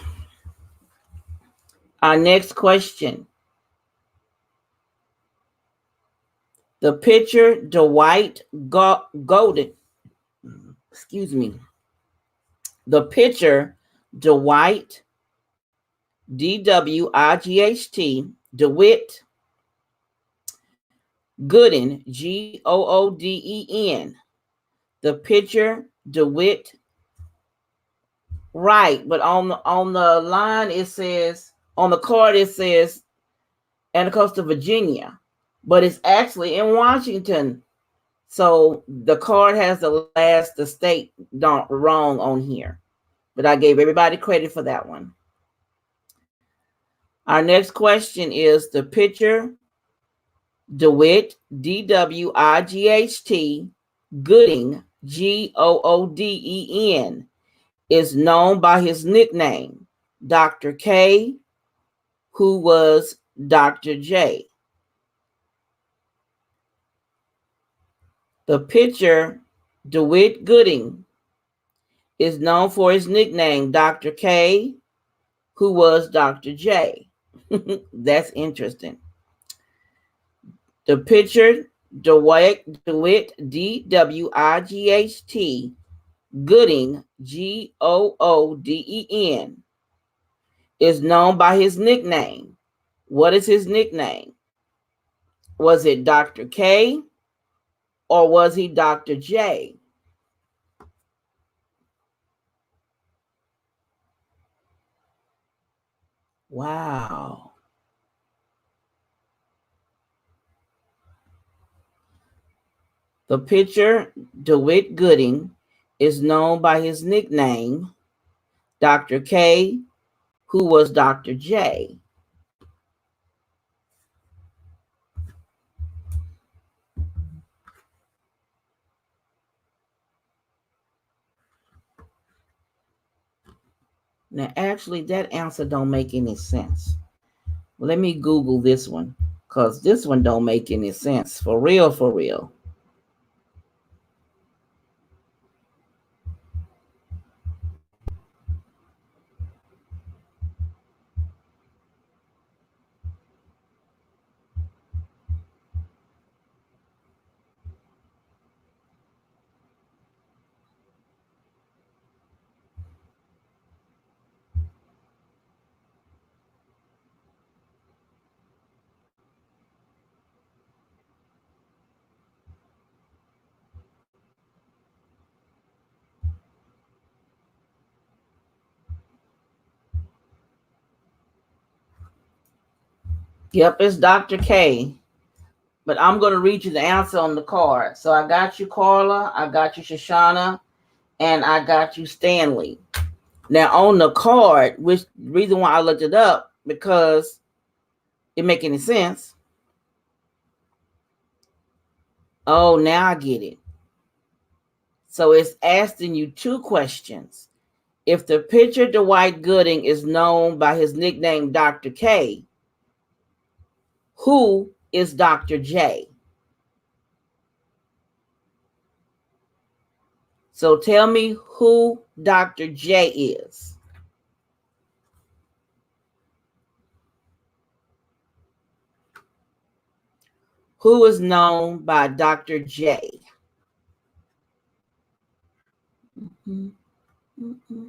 Our next question. The pitcher Dwight Golden, excuse me. The pitcher Dwight DWIGHT DeWitt Gooden GOODEN. The pitcher DeWitt Right, but on the line it says on the card it says Anacostia, Virginia, but it's actually in Washington. So the card has the state wrong on here. But I gave everybody credit for that one. Our next question is the pitcher DeWitt DWIGHT Gooding GOODEN is known by his nickname, Dr. K, who was Dr. J. The pitcher DeWitt Gooding is known for his nickname, Dr. K, who was Dr. J. That's interesting. The pitcher DeWitt DWIGHT Gooding GOODEN is known by his nickname. What is his nickname? Was it Dr. K or was he Dr. J? Wow. The pitcher DeWitt Gooding is known by his nickname, Dr. K, who was Dr. J. Now, actually, that answer don't make any sense. Let me Google this one, because this one don't make any sense. For real, for real. Yep, it's Dr. K. But I'm going to read you the answer on the card. So I got you, Carla. I got you, Shoshana. And I got you, Stanley. Now, on the card, which reason why I looked it up, because it make any sense. Oh, now I get it. So it's asking you two questions. If the pitcher Dwight Gooding is known by his nickname Dr. K, who is Dr. J? So tell me who Dr. J is. Who is known by Dr. J? Mm-hmm. Mm-hmm.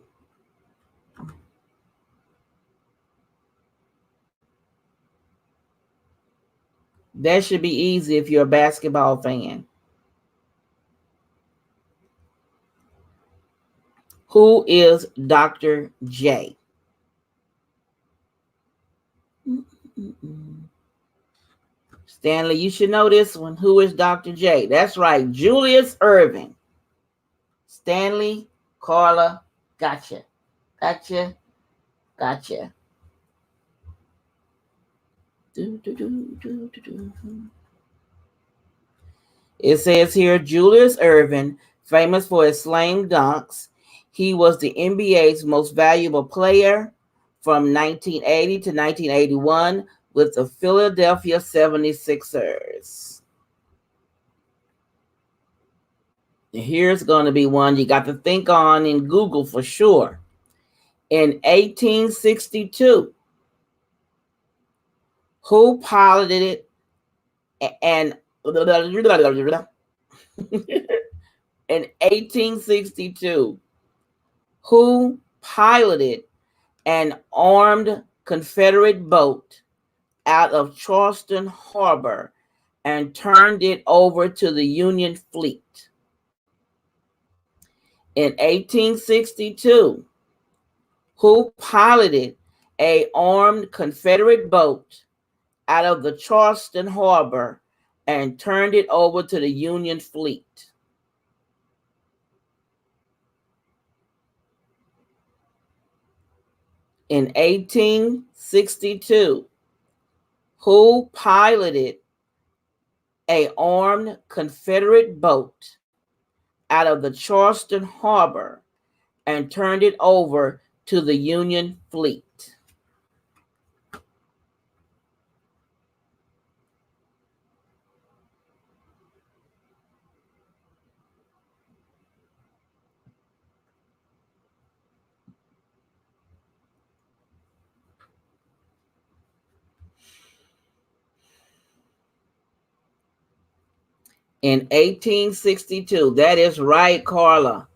That should be easy if you're a basketball fan. Who is Dr. J? Stanley, you should know this one. Who is Dr. J? That's right, Julius Erving. Stanley, Carla, gotcha. Gotcha. Gotcha. It says here Julius Erving, famous for his slam dunks. He was the NBA's most valuable player from 1980 to 1981 with the Philadelphia 76ers. Here's going to be one you got to think on in Google for sure. In 1862, who piloted it and in 1862, who piloted an armed Confederate boat out of Charleston Harbor and turned it over to the Union fleet? In 1862, who piloted an armed Confederate boat out of the Charleston Harbor and turned it over to the Union fleet? In 1862, who piloted an armed Confederate boat out of the Charleston Harbor and turned it over to the Union fleet? In 1862. That is right, Carla.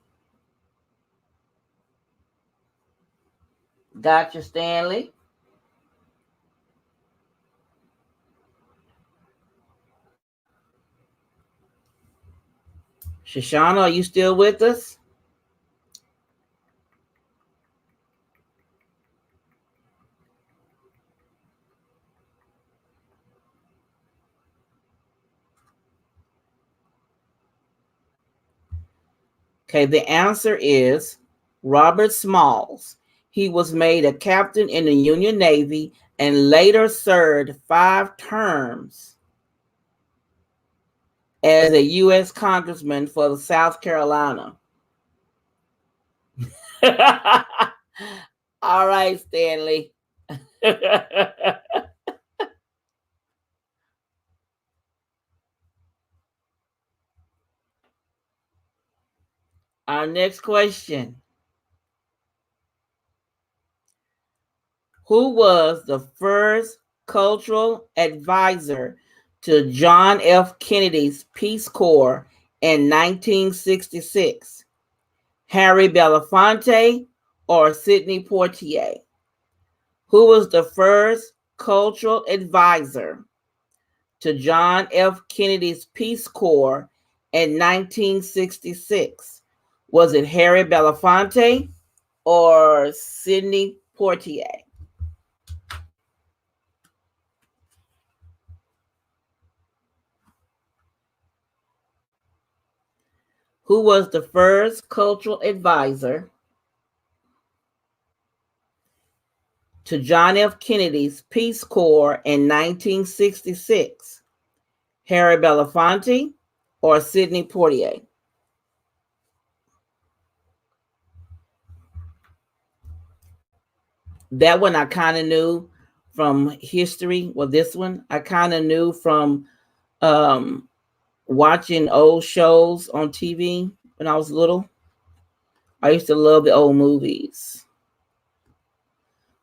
Gotcha, Stanley. Shoshana, are you still with us? Okay, the answer is Robert Smalls. He was made a captain in the Union Navy and later served 5 terms as a U.S. congressman for the South Carolina. All right, Stanley. Our next question. Who was the first cultural advisor to John F. Kennedy's Peace Corps in 1966? Harry Belafonte or Sidney Poitier? Who was the first cultural advisor to John F. Kennedy's Peace Corps in 1966? Was it Harry Belafonte or Sidney Poitier? Who was the first cultural advisor to John F. Kennedy's Peace Corps in 1966? Harry Belafonte or Sidney Poitier? That one I kind of knew from history. Well, this one I kind of knew from watching old shows on TV when I was little. I used to love the old movies.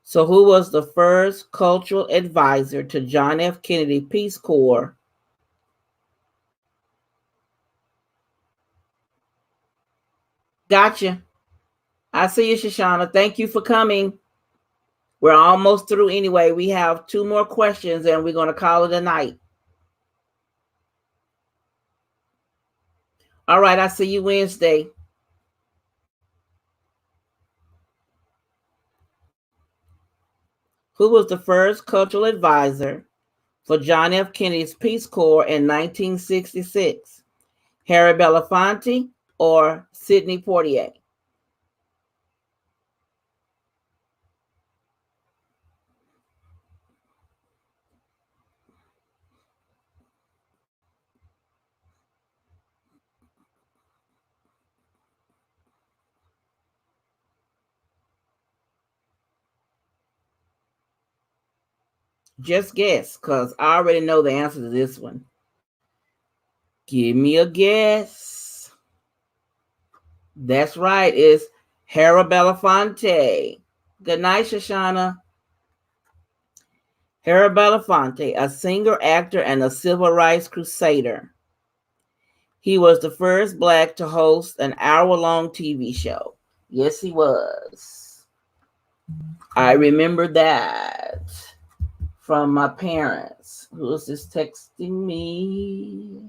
So who was the first cultural advisor to John F. Kennedy Peace Corps? Gotcha. I see you, Shoshana. Thank you for coming. We're almost through anyway. We have 2 more questions and we're going to call it a night. All right, I'll see you Wednesday. Who was the first cultural advisor for John F. Kennedy's Peace Corps in 1966? Harry Belafonte or Sidney Poitier? Just guess, because I already know the answer to this one. Give me a guess. That's right. It's Harry Belafonte. Good night, Shoshana. Harry Belafonte, a singer, actor, and a civil rights crusader. He was the first Black to host an hour-long TV show. Yes, he was. I remember that from my parents. Who is this texting me?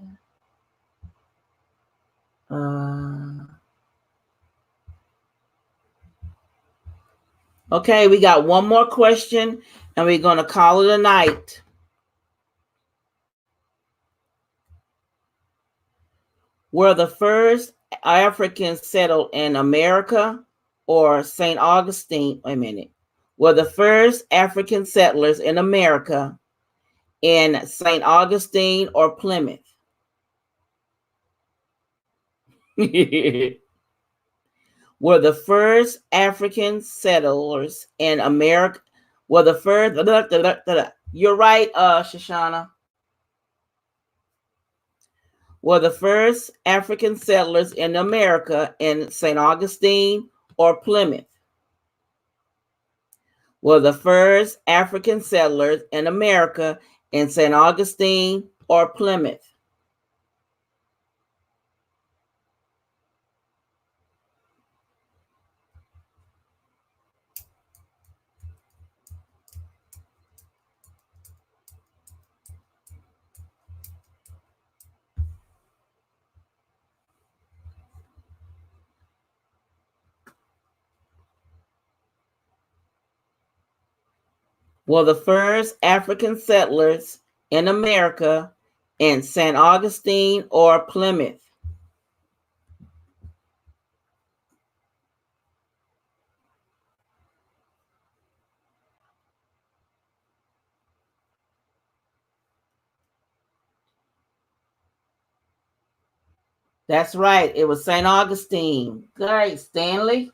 Okay, we got one more question, and we're going to call it a night. Were the first Africans settled in America or St. Augustine? Wait a minute. Were the first African settlers in America in St. Augustine or Plymouth? Were the first African settlers in America? Were the first? You're right, Shoshana. Were the first African settlers in America in St. Augustine or Plymouth? Were the first African settlers in America in St. Augustine or Plymouth? Were the first African settlers in America in St. Augustine or Plymouth? That's right. It was St. Augustine. Great, Stanley.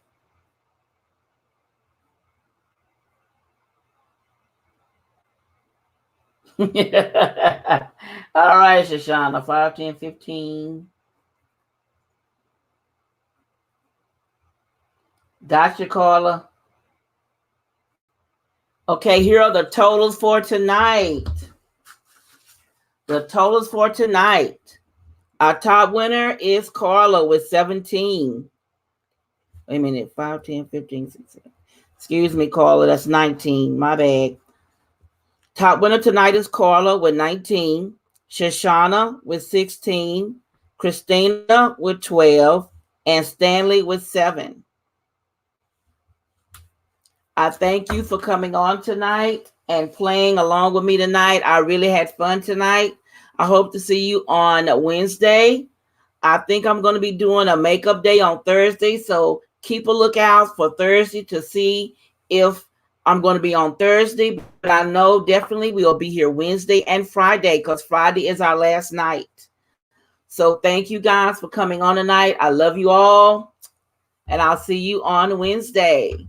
All right, Shoshana, 5, 10, 15. Gotcha, Carla. Okay, here are the totals for tonight. The totals for tonight. Our top winner is Carla with 17. Wait a minute, 5, 10, 15, 16. Excuse me, Carla, that's 19. My bad. Top winner tonight is Carla with 19. Shoshana with 16. Christina with 12. And Stanley with 7. I thank you for coming on tonight and playing along with me tonight. I really had fun tonight. I hope to see you on Wednesday. I think I'm going to be doing a makeup day on Thursday, so keep a lookout for Thursday to see if I'm going to be on Thursday. But I know definitely we'll be here Wednesday and Friday because Friday is our last night. So thank you guys for coming on tonight. I love you all, and I'll see you on Wednesday.